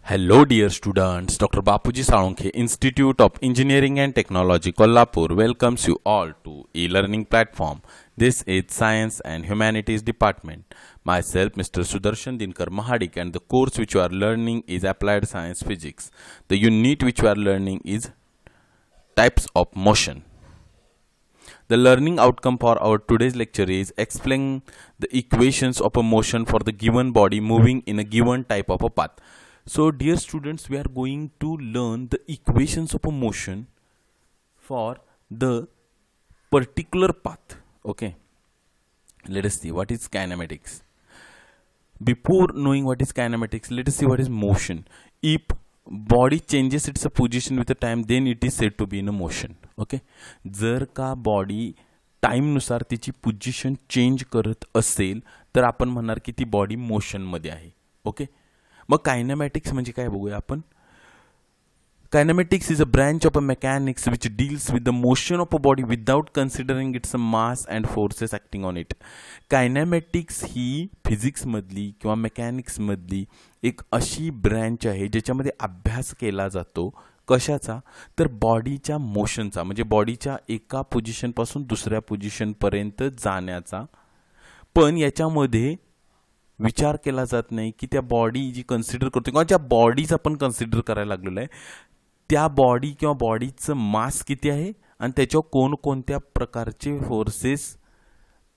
Hello dear students, Dr. Bapuji Salunkhe, Institute of Engineering and Technology, Kolhapur welcomes you all to e-learning platform. This is Science and Humanities Department. Myself, Mr. Sudarshan Dinkar Mahadik, and the course which you are learning is Applied Science Physics. The unit which you are learning is Types of Motion. The learning outcome for our today's lecture is explain the equations of a motion for the given body moving in a given type of a path. So dear students, we are going to learn the equations of a motion for the particular path. Okay, let us see what is kinematics. Before knowing what is kinematics, let us see what is motion. If body changes its position with the time, then it is said to be in a motion. Okay, जर का body टाइमनुसार तिची position change करत असेल तर आपण म्हणणार की ती बॉडी मोशनमध्ये आहे. ओके, मग कायनेमॅटिक्स म्हणजे काय बघूया आपण. Kinematics is a branch of a mechanics which deals with the motion of a body without considering its mass and forces acting on it. Kinematics he physics मधली किंवा मेकॅनिक्स मधली एक अशी ब्रँच आहे ज्याच्यामध्ये अभ्यास केला जातो. कशाचा? तर बॉडीच्या मोशनचा, म्हणजे बॉडीच्या एका पोझिशन पासून दुसऱ्या पोझिशन पर्यंत जाण्याचा. पण याच्यामध्ये विचार केला जात नाही की त्या बॉडी जी कन्सिडर करतो किंवा ज्या बॉडीज आपण कन्सिडर करायला लागलेलो आहे त्या बॉडी किंवा बॉडीचं मास किती आहे आणि त्याच्यावर कोणकोणत्या प्रकारचे फोर्सेस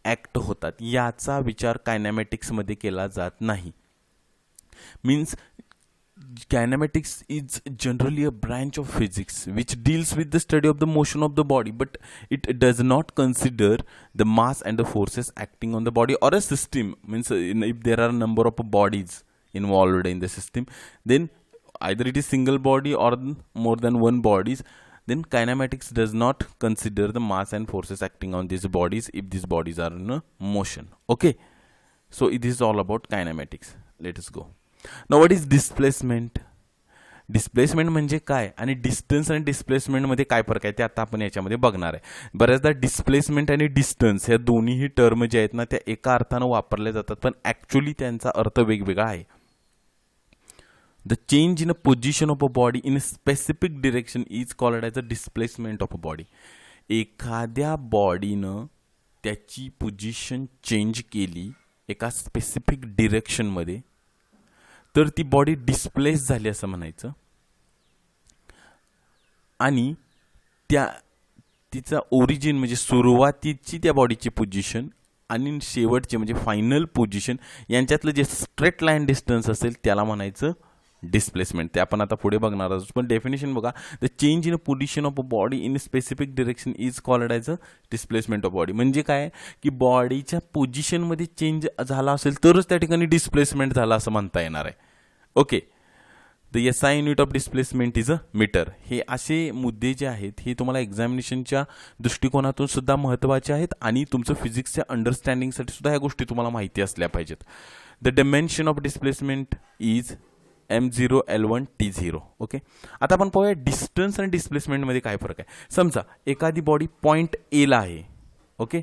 ॲक्ट होतात याचा विचार कायनेमॅटिक्समध्ये केला जात नाही. Means kinematics is generally a branch of physics which deals with the study of the motion of the body, but it does not consider the mass and the forces acting on the body or a system. Means if there are a number of bodies involved in the system, then either it is single body or more than one bodies, then kinematics does not consider the mass and forces acting on these bodies if these bodies are in a motion. Okay, so it is all about kinematics. Let us go. Now what is displacement? Displacement म्हणजे काय आणि distance आणि डिस्प्लेसमेंटमध्ये काय फरक आहे ते आता आपण याच्यामध्ये बघणार आहे. बऱ्याचदा डिस्प्लेसमेंट आणि डिस्टन्स ह्या दोन्हीही टर्म जे आहेत ना त्या एका अर्थानं वापरल्या जातात पण ॲक्च्युली त्यांचा अर्थ वेगवेगळा आहे. The change in a position of a body in a specific direction is called as a displacement of a body. एखाद्या बॉडीनं त्याची पोझिशन चेंज केली एका स्पेसिफिक डिरेक्शनमध्ये तर ती बॉडी डिस्प्लेस झाली असं म्हणायचं. आणि त्या तिचा ओरिजिन म्हणजे सुरुवातीची त्या बॉडीची पोझिशन आणि शेवटची म्हणजे फायनल पोझिशन यांच्यातलं जे स्ट्रेट लाईन डिस्टन्स असेल त्याला म्हणायचं डिस्प्लेसमेंट. ते आपण आता पुढे बघणार आहोत. पण डेफिनेशन बघा, the change in a position of a body in a specific direction is called as a displacement of body. म्हणजे काय की बॉडीच्या पोझिशनमध्ये चेंज झाला असेल तरच त्या ठिकाणी डिस्प्लेसमेंट झाला असं म्हणता येणार आहे. Okay, the SI unit of displacement is a metre. हे असे मुद्दे जे आहेत हे तुम्हाला एक्झामिनेशनच्या दृष्टिकोनातून सुद्धा महत्त्वाचे आहेत आणि तुमचं फिजिक्सच्या अंडरस्टँडिंगसाठी सुद्धा ह्या गोष्टी तुम्हाला माहिती असल्या पाहिजेत. The dimension of displacement is M0 L1 T0. Okay, आता आपण पाहूया डिस्टन्स आणि डिस्प्लेसमेंटमध्ये काय फरक आहे. समजा एखादी बॉडी पॉईंट एला आहे. ओके,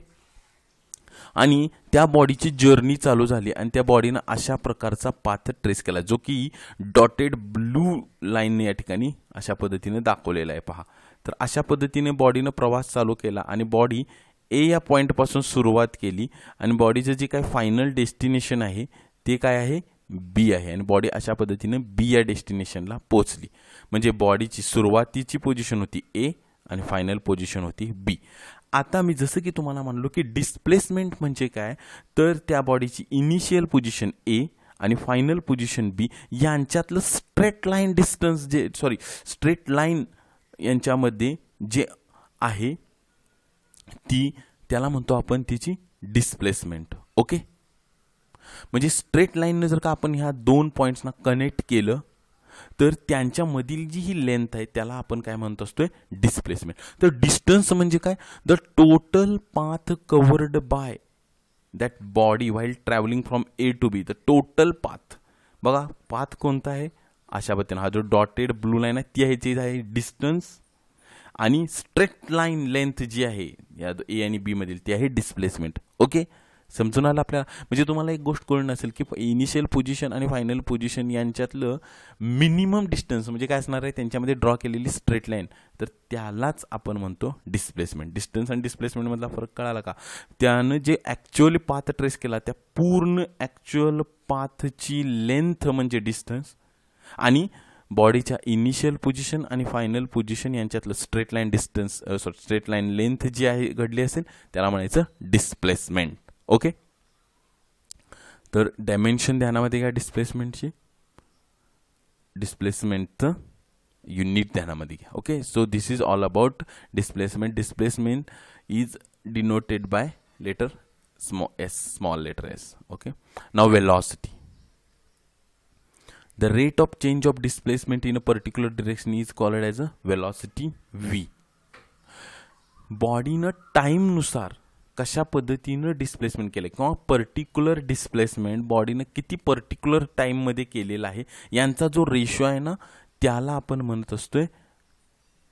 आणि त्या बॉडीची जर्नी चालू झाली आणि त्या बॉडीनं अशा प्रकारचा पाथ ट्रेस केला जो की डॉटेड ब्लू लाईनने या ठिकाणी अशा पद्धतीने दाखवलेला आहे. पहा, तर अशा पद्धतीने बॉडीनं प्रवास चालू केला आणि बॉडी ए या पॉईंटपासून सुरुवात केली आणि बॉडीचं जे काय फायनल डेस्टिनेशन आहे ते काय आहे, बी आहे. आणि बॉडी अशा पद्धतीने बी या डेस्टिनेशनला पोचली. म्हणजे बॉडीची सुरुवातीची पोझिशन होती ए आणि फायनल पोझिशन होती बी. आता मी जसं की तुम्हाला म्हणलो की डिस्प्लेसमेंट म्हणजे काय, तर त्या बॉडीची इनिशियल पोझिशन ए आणि फायनल पोझिशन बी यांच्यातलं स्ट्रेट लाईन डिस्टन्स जे स्ट्रेट लाईन यांच्यामध्ये जे आहे त्याला म्हणतो आपण तिची डिस्प्लेसमेंट. ओके, म्हणजे स्ट्रेट लाईननं जर का आपण ह्या दोन पॉईंट्सना कनेक्ट केलं तर त्यांच्यामधील जी ही लेंथ आहे त्याला आपण काय म्हणत असतोय, डिस्प्लेसमेंट. तर डिस्टन्स म्हणजे काय, the total path covered by that body while travelling from A to B. The total path, बघा पाथ कोणता आहे अशा पद्धतीने हा जो डॉटेड ब्लू लाईन आहे ती ह्याची आहे डिस्टन्स आणि स्ट्रेट लाईन लेंथ जी आहे या ए आणि बी मधील ती आहे डिस्प्लेसमेंट. ओके, समजून आलं आपल्याला. म्हणजे तुम्हाला एक गोष्ट कळून असेल की इनिशियल पोझिशन आणि फायनल पोझिशन यांच्यातलं मिनिमम डिस्टन्स म्हणजे काय असणार आहे, त्यांच्यामध्ये ड्रॉ केलेली स्ट्रेट लाईन, तर त्यालाच आपण म्हणतो डिस्प्लेसमेंट. डिस्टन्स आणि डिस्प्लेसमेंटमधला फरक कळाला का? त्यानं जे ॲक्च्युअली पाथ ट्रेस केला त्या पूर्ण ॲक्च्युअल पाथची लेंथ म्हणजे डिस्टन्स, आणि बॉडीच्या इनिशियल पोझिशन आणि फायनल पोझिशन यांच्यातलं straight line distance straight line length जी आहे घडली असेल त्याला म्हणायचं डिस्प्लेसमेंट. ओके, तर डायमेन्शन ध्यानामध्ये घ्या डिस्प्लेसमेंटची, डिस्प्लेसमेंटचं युनिट ध्यानामध्ये घ्या. Okay, so this is all about displacement. Displacement is denoted by letter small letter s. Okay, now velocity. The rate of change of displacement in a particular direction is called as a velocity v. बॉडीनं टाईमनुसार कशा पद्धतीनं displacement केलं किंवा particular displacement बॉडीनं किती particular टाईममध्ये केलेला आहे यांचा जो रेशो आहे ना, त्याला आपण म्हणत असतोय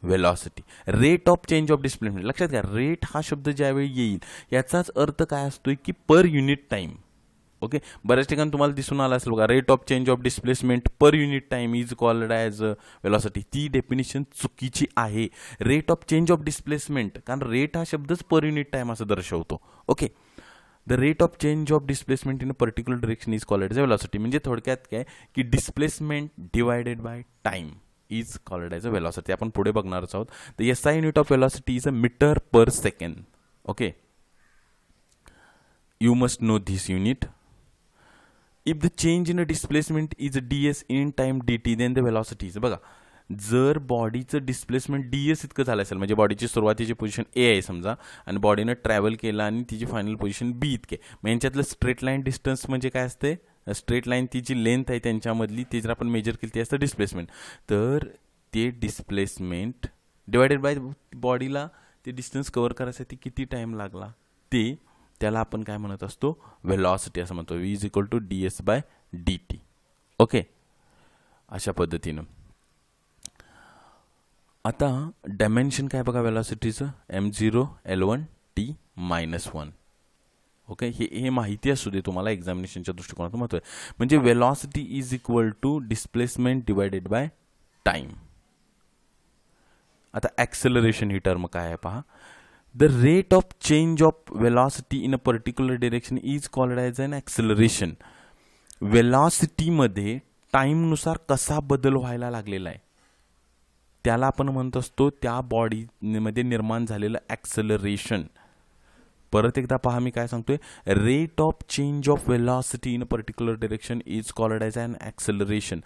velocity. Rate of change of displacement. लक्षात घ्या, रेट हा शब्द ज्यावेळी येईल याचाच अर्थ काय असतोय की पर युनिट टाईम. ओके, बऱ्याच ठिकाणी तुम्हाला दिसून आला असेल बघा, rate of change of displacement per unit time is called as velocity. ती डेफिनेशन चुकीची आहे. Rate of change of displacement, कारण रेट हा शब्दच पर युनिट टाइम असं दर्शवतो. Okay, the rate of change of displacement in a particular direction is called as a velocity. म्हणजे थोडक्यात काय की displacement divided by time is called as a velocity. आपण पुढे बघणारच आहोत. The SI unit of velocity is a metre per second. Okay, you must know this unit. If the change in a displacement is ds in time dt then the velocity is. बघा, जर बॉडीचं displacement ds इतकं झालं असेल, म्हणजे बॉडीची सुरुवातीची position A आहे समजा, आणि बॉडीनं ट्रॅव्हल केला आणि तिची फायनल पोझिशन B इतके, मग यांच्यातलं स्ट्रेट लाईन डिस्टन्स म्हणजे काय असते, स्ट्रेट लाईन ती जी लेंथ आहे त्यांच्यामधली ती जर आपण मेजर केली ती असतं डिस्प्लेसमेंट. तर ते डिस्प्लेसमेंट डिवायडेड बाय बॉडीला ते डिस्टन्स कव्हर करायसाठी किती टाईम लागला ते, त्याला आपण काय म्हणत असतो, वेलॉसिटी असं म्हणतो. v is equal to ds by dt. Okay, अशा पद्धतीनं. आता डायमेन्शन काय बघा वेलॉसिटीचं, m0 l1 t -1. ओके, हे माहिती असू दे तुम्हाला एक्झामिनेशनच्या दृष्टिकोनातून महत्व आहे. म्हणजे velocity is equal to displacement divided by time. आता ॲक्सेलरेशन ही टर्म काय आहे पहा. The rate of change of velocity in a particular direction is called as an acceleration. वेलॉसिटीमध्ये टाईमनुसार कसा बदल व्हायला लागलेला आहे त्याला आपण म्हणत असतो त्या बॉडीमध्ये निर्माण झालेलं ॲक्सेलरेशन. परत एकदा पहा मी काय सांगतोय, rate of change of velocity in a particular direction is called as an acceleration.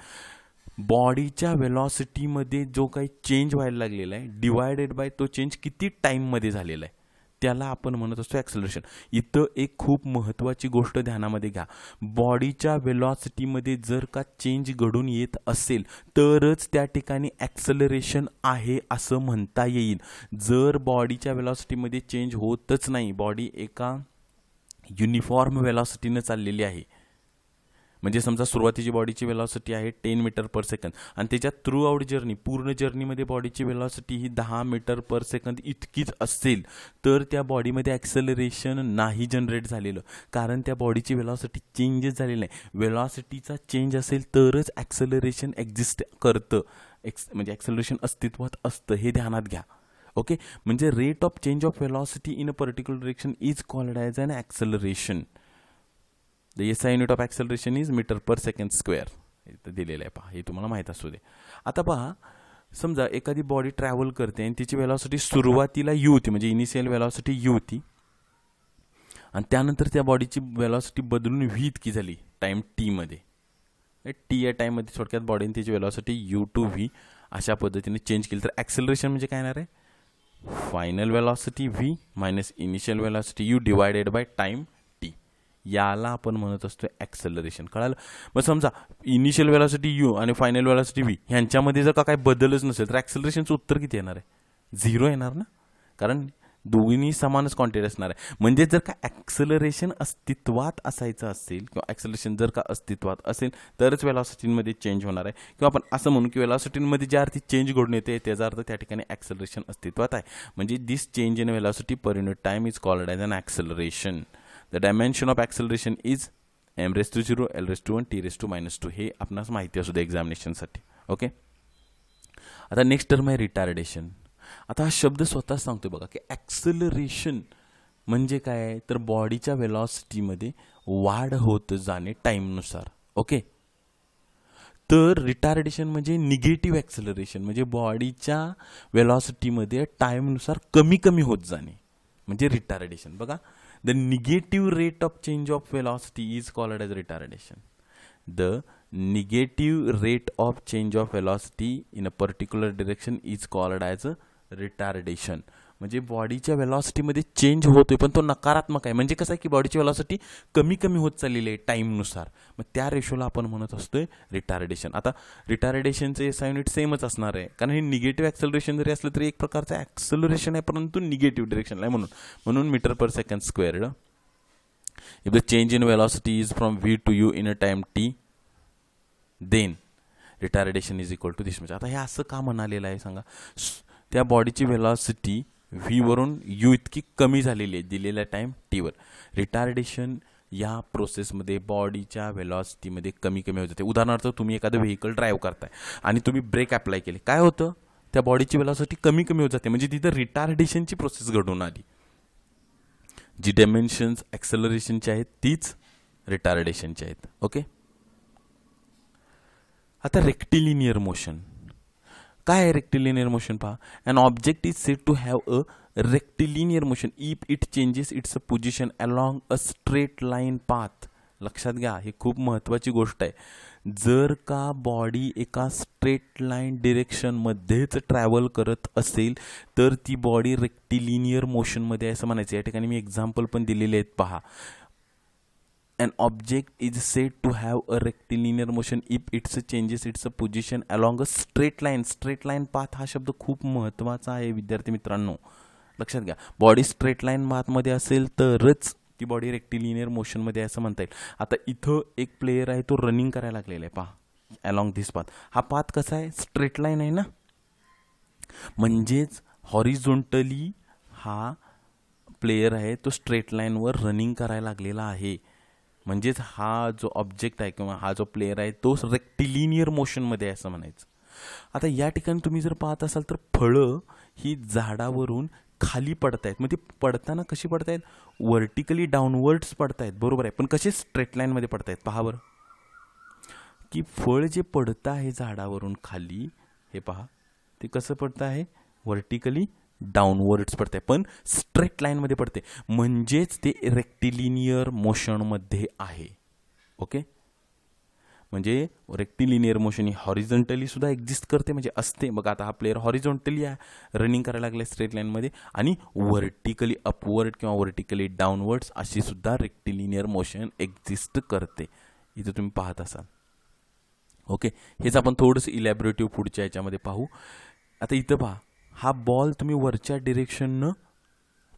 बॉडीच्या वेलॉसिटीमध्ये जो काही चेंज व्हायला लागलेला आहे डिवायडेड बाय तो चेंज किती टाईममध्ये झालेला आहे त्याला आपण म्हणत असतो ॲक्सेलरेशन. इथं एक खूप महत्त्वाची गोष्ट ध्यानामध्ये घ्या, बॉडीच्या वेलॉसिटीमध्ये जर का चेंज घडून येत असेल तरच त्या ठिकाणी ॲक्सेलरेशन आहे असं म्हणता येईल. जर बॉडीच्या वेलॉसिटीमध्ये चेंज होतच नाही, बॉडी एका युनिफॉर्म वेलॉसिटीनं चाललेली आहे, म्हणजे समजा सुरुवातीची बॉडीची वेलॉसिटी आहे 10 मीटर पर सेकंद आणि त्याच्या थ्रू आउट जर्नी पूर्ण जर्नीमध्ये बॉडीची वेलॉसिटी ही 10 मीटर पर सेकंद इतकीच असेल तर त्या बॉडीमध्ये ॲक्सेलरेशन नाही जनरेट झालेलं, कारण त्या बॉडीची वेलॉसिटी चेंजच झालेली नाही. वेलॉसिटीचा चेंज असेल तरच ॲक्सेलरेशन एक्झिस्ट करतं, म्हणजे ॲक्सेलरेशन अस्तित्वात असतं, हे ध्यानात घ्या. ओके, म्हणजे rate of change of velocity in a particular direction is called as an acceleration. The SI unit of acceleration is metre per second square. इथं दिलेलं आहे पहा, हे तुम्हाला माहीत असू दे. आता पहा, समजा एखादी बॉडी ट्रॅव्हल करते आणि तिची वेलॉसिटी सुरुवातीला u होती, म्हणजे इनिशियल वेलॉसिटी u होती, आणि त्यानंतर त्या बॉडीची वेलॉसिटी बदलून v इतकी झाली टाईम t मध्ये. t या टाईममध्ये थोडक्यात बॉडीने तिची वेलॉसिटी u टू v अशा पद्धतीने चेंज केली तर ॲक्सेलरेशन म्हणजे काय येणार आहे, final velocity v minus initial velocity u divided by time t. याला आपण म्हणत असतो ॲक्सेलरेशन. कळालं? मग समजा इनिशियल वेलॉसिटी u आणि फायनल वेलॉसिटी v ह्यांच्यामध्ये जर का काही बदलच नसेल तर ॲक्सेलरेशनचं उत्तर किती येणार आहे, 0 येणार ना, कारण दोन्ही समानच क्वांटिटी असणार आहे. म्हणजे जर का ॲक्सेलरेशन अस्तित्वात असायचं असेल किंवा ॲक्सेलरेशन जर का अस्तित्वात असेल तरच वेलॉसिटीमध्ये चेंज होणार आहे, किंवा आपण असं म्हणू की वेलॉसिटीमध्ये ज्या अर्थी चेंज घडून येते त्याचा अर्थ त्या ठिकाणी ॲक्सेलरेशन अस्तित्वात आहे. म्हणजे this change in velocity per unit time is called as an acceleration. The dimension of acceleration is m⁻0 l⁻1 t⁻². हे आपणास माहिती असू दे एक्झामिनेशनसाठी. ओके, आता नेक्स्ट टर्म आहे रिटार्डेशन. आता हा शब्द स्वतःच सांगतोय बघा की ॲक्सेलरेशन म्हणजे काय आहे, तर बॉडीच्या वेलॉसिटीमध्ये वाढ होत जाणे टाईमनुसार. ओके, तर रिटार्डेशन म्हणजे निगेटिव्ह ॲक्सेलरेशन, म्हणजे बॉडीच्या वेलॉसिटीमध्ये टाईमनुसार कमी कमी होत जाणे म्हणजे रिटार्डेशन. बघा, the negative rate of change of velocity is called as retardation. The negative rate of change of velocity in a particular direction is called as a retardation. म्हणजे बॉडीच्या वेलॉसिटीमध्ये चेंज होतोय पण तो नकारात्मक आहे. म्हणजे कसं आहे की बॉडीची वेलॉसिटी कमी कमी होत चाललेली आहे टाईमनुसार, मग त्या रेशोला आपण म्हणत असतोय रिटार्डेशन. आता रिटार्डेशनचे एसआय युनिट सेमच असणार आहे, कारण हे निगेटिव्ह ॲक्सेलरेशन जरी असलं तरी एक प्रकारचं ॲक्सेलरेशन आहे, परंतु निगेटिव्ह डिरेक्शनला आहे म्हणून metre per second squared. If the change in velocity is from v to u in a time t, then retardation is equal to this. म्हणजे आता हे असं का म्हणालेलं आहे सांगा, त्या बॉडीची वेलॉसिटी v वरून u इतकी कमी झालेली आहे दिलेल्या टाइम t वर. रिटार्डेशन या प्रोसेसमध्ये बॉडीच्या वेलॉसिटीमध्ये कमी कमी होत जाते. उदाहरणार्थ तुम्ही एखादं व्हेकल ड्राईव्ह करताय आणि तुम्ही ब्रेक अप्लाय केले, काय होतं, त्या बॉडीची वेलॉसिटी कमी कमी होत जाते, म्हणजे तिथं रिटार्डेशनची प्रोसेस घडून आली. जी डायमेन्शन्स ॲक्सेलरेशनची आहेत तीच रिटार्डेशनची आहेत. ओके, आता रेक्टिलिनियर मोशन काय आहे? रेक्टिलिनियर मोशन पहा, an object is said to have a rectilinear motion if it changes its position along a straight line path. लक्षात घ्या, ही खूप महत्त्वाची गोष्ट आहे. जर का बॉडी एका स्ट्रेट लाईन डिरेक्शनमध्येच ट्रॅव्हल करत असेल तर ती बॉडी रेक्टिलिनियर मोशनमध्ये आहे असं म्हणायचं. या ठिकाणी मी एक्झाम्पल पण दिलेले आहेत पहा. An object is said to have a rectilinear motion if it changes its position along a straight line. Straight line path हा शब्द खूप महत्त्वाचा आहे विद्यार्थी मित्रांनो, लक्षात घ्या. बॉडी स्ट्रेट लाईन पाथमध्ये असेल तरच ती बॉडी रेक्टिलिनियर मोशनमध्ये असं म्हणता येईल. आता इथं एक प्लेयर आहे, तो रनिंग करायला लागलेला आहे पहा अलॉंग धिस पाथ. हा पाथ कसा आहे? स्ट्रेट लाईन आहे ना, म्हणजेच हॉरिझॉन्टली हा प्लेयर आहे तो स्ट्रेट लाईनवर रनिंग करायला लागलेला आहे. म्हणजेच हा जो ऑब्जेक्ट आहे किंवा हा जो प्लेयर आहे तो रेक्टिलिनियर मोशनमध्ये आहे असं म्हणायचं. आता या ठिकाणी तुम्ही जर पाहत असाल तर फळं ही झाडावरून खाली पडत आहेत. मग ती पडताना कशी पडत आहेत? व्हर्टिकली डाऊनवर्ड्स पडत आहेत, बरोबर आहे, पण कसे स्ट्रेट लाईनमध्ये पडत आहेत. पहा बरं की फळ जे पडतं आहे झाडावरून खाली, हे पहा ते कसं पडतं आहे? व्हर्टिकली डाऊनवर्ड्स पडते, पण स्ट्रेट लाईनमध्ये पडते, म्हणजेच ते रेक्टिलिनियर मोशनमध्ये आहे. ओके, म्हणजे रेक्टिलिनियर मोशन ही हॉरिझॉन्टली सुद्धा एक्झिस्ट करते, म्हणजे असते. बघा आता हा प्लेयर हॉरिझॉन्टली आहे, रनिंग करायला लागला स्ट्रेट लाईनमध्ये, आणि व्हर्टिकली अपवर्ड किंवा व्हर्टिकली डाऊनवर्ड्स अशी सुद्धा रेक्टिलिनियर मोशन एक्झिस्ट करते. इथं तुम्ही पाहत असाल. ओके, हेच आपण थोडंसं इलॅबोरेटिव्ह पुढच्या याच्यामध्ये पाहू. आता इथं पहा, हा बॉल तुम्ही वरच्या डिरेक्शननं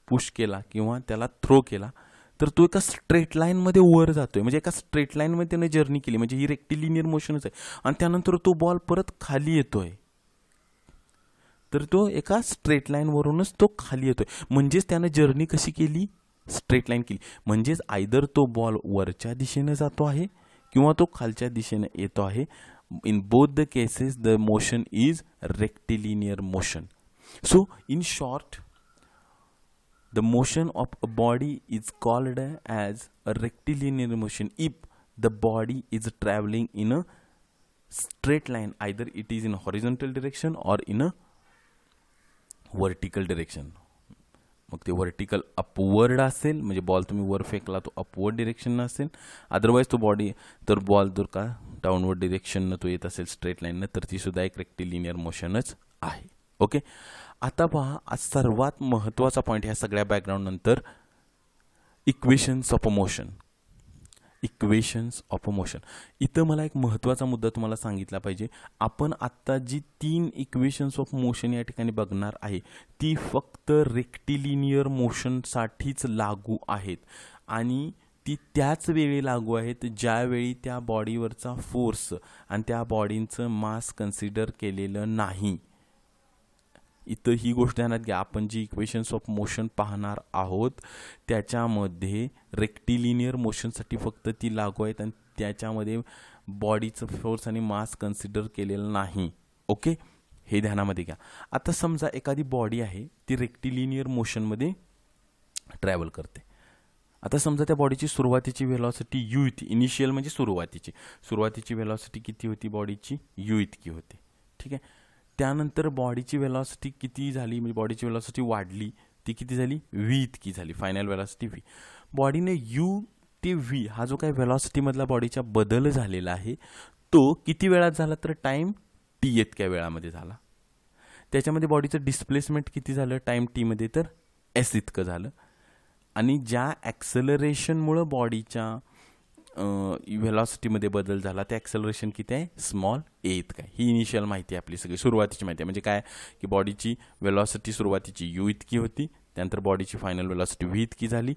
पुश केला किंवा त्याला थ्रो केला तर तो एका स्ट्रेट लाईनमध्ये वर जातोय, म्हणजे एका स्ट्रेट लाईनमध्ये त्याने जर्नी केली, म्हणजे ही रेक्टिलिनियर मोशनच आहे. आणि त्यानंतर तो बॉल परत खाली येतोय, तर तो एका स्ट्रेट लाईनवरूनच तो खाली येतोय, म्हणजेच त्यानं जर्नी कशी केली? स्ट्रेट लाईन केली. म्हणजेच आयदर तो बॉल वरच्या दिशेने जातो आहे किंवा तो खालच्या दिशेने येतो आहे. In both the cases the motion is rectilinear motion. So, in short, the motion of a body is called as a rectilinear motion if the body is traveling in a straight line, either it is in horizontal direction or in a vertical direction. मग ते vertical upward असेल, म्हणजे ball तुम्ही वर फेकला तो upward direction असेल, otherwise तो बॉडी तर बॉल जर का डाऊनवर्ड डिरेक्शननं तो येत असेल स्ट्रेट लाईननं, तर ती सुद्धा एक रेक्टिलिनियर मोशनच आहे. ओके, आता पहा आज सर्वात महत्त्वाचा पॉईंट ह्या सगळ्या बॅकग्राऊंड नंतर, equations of a motion. Equations of a motion, इथं मला एक महत्त्वाचा मुद्दा तुम्हाला सांगितला पाहिजे. आपण आत्ता जी 3 इक्वेशन्स ऑफ मोशन या ठिकाणी बघणार आहे ती फक्त रेक्टिलिनियर मोशनसाठीच लागू आहेत, आणि ती त्याच वेळी लागू आहेत ज्यावेळी त्या बॉडीवरचा फोर्स आणि त्या बॉडींचं मास कन्सिडर केलेलं नाही. इथं ही गोष्ट ध्यानात घ्या, आपण जी इक्वेशन्स ऑफ मोशन पाहणार आहोत त्याच्यामध्ये रेक्टिलिनियर मोशनसाठी फक्त ती लागू आहेत आणि त्याच्यामध्ये बॉडीचं फोर्स आणि मास कन्सिडर केलेलं नाही. ओके, हे ध्यानामध्ये घ्या. आता समजा एखादी बॉडी आहे ती रेक्टिलिनियर मोशनमध्ये ट्रॅव्हल करते. आता समजा त्या बॉडीची सुरुवातीची व्हेलॉसिटी यू इतकी, इनिशियल म्हणजे सुरुवातीची व्हेलॉसिटी किती होती बॉडीची, यू इतकी होती. ठीक आहे. त्यानंतर बॉडीची व्हेलॉसिटी किती झाली, म्हणजे बॉडीची व्हेलॉसिटी वाढली, ती किती झाली, व्ही इतकी झाली, फायनल व्हेलॉसिटी व्ही. बॉडीने यू ते व्ही हा जो काही व्हेलॉसिटीमधला बॉडीचा बदल झालेला आहे तो किती वेळात झाला, तर टाईम टी इतक्या वेळामध्ये झाला. त्याच्यामध्ये बॉडीचं डिस्प्लेसमेंट किती झालं टाईम टीमध्ये, तर एस इतकं झालं. आणि ज्या ॲक्सेलरेशनमुळं बॉडीच्या व्हेलॉसिटीमध्ये बदल झाला ते ॲक्सेलरेशन किती आहे, स्मॉल ए इतकं आहे. ही इनिशियल माहिती आहे आपली, सगळी सुरुवातीची माहिती आहे. म्हणजे काय की बॉडीची व्हेलॉसिटी सुरुवातीची यू इतकी होती, त्यानंतर बॉडीची फायनल व्हेलॉसिटी व्ही इतकी झाली,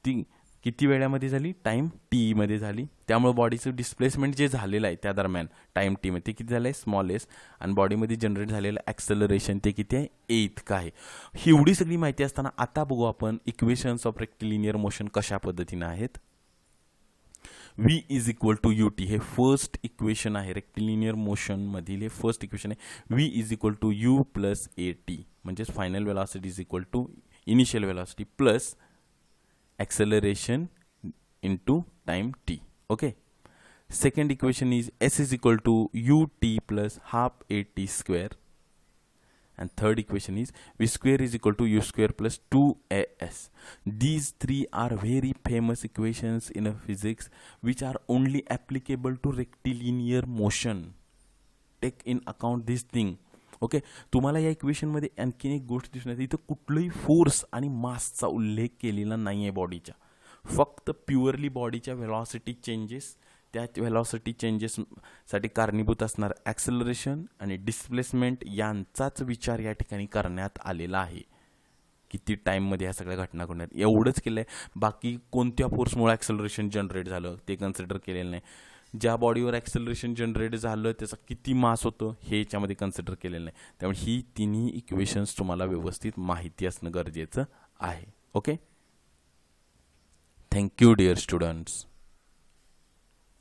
ती किती वेळामध्ये झाली, टाईम टीमध्ये झाली. त्यामुळे बॉडीचं डिस्प्लेसमेंट जे झालेलं आहे त्या दरम्यान टाईम टीमध्ये ते किती झालं आहे, स्मॉल एस. आणि बॉडीमध्ये जनरेट झालेलं ॲक्सेलरेशन ते किती आहे, ए इतकं आहे. ही एवढी सगळी माहिती असताना आता बघू आपण इक्वेशन्स ऑफ रेक्टिलिनियर मोशन कशा पद्धतीनं आहेत. V is equal to u t हे फर्स्ट इक्वेशन आहे रेक्टिलिनियर मोशनमधील, हे फर्स्ट इक्वेशन आहे. V is equal to u plus a t, म्हणजेच final velocity is equal to initial velocity plus acceleration into time t. Okay, second equation is s is equal to ut plus half at square, and third equation is v square is equal to u square plus 2as. These three are very famous equations in a physics which are only applicable to rectilinear motion. Take in account this thing. Okay, तुम्हाला या इक्वेशनमध्ये आणखीन एक गोष्ट दिसून येते, इथं कुठलंही फोर्स आणि मासचा उल्लेख केलेला नाही आहे बॉडीच्या, फक्त प्युअरली बॉडीच्या व्हेलॉसिटी चेंजेस, त्या व्हेलॉसिटी चेंजेससाठी कारणीभूत असणार ॲक्सेलरेशन आणि डिस्प्लेसमेंट यांचाच विचार या ठिकाणी करण्यात आलेला आहे. किती टाईममध्ये ह्या सगळ्या घटना घडणार एवढंच केलं आहे. बाकी कोणत्या फोर्समुळे ॲक्सेलरेशन जनरेट झालं ते कन्सिडर केलेलं नाही. ज्या बॉडीवर ॲक्सेलरेशन जनरेट झालं त्याचा किती मास होतं हे याच्यामध्ये कन्सिडर केलेलं नाही. त्यामुळे ही तिन्ही इक्वेशन्स तुम्हाला व्यवस्थित माहिती असणं गरजेचं आहे. Okay, thank you dear students.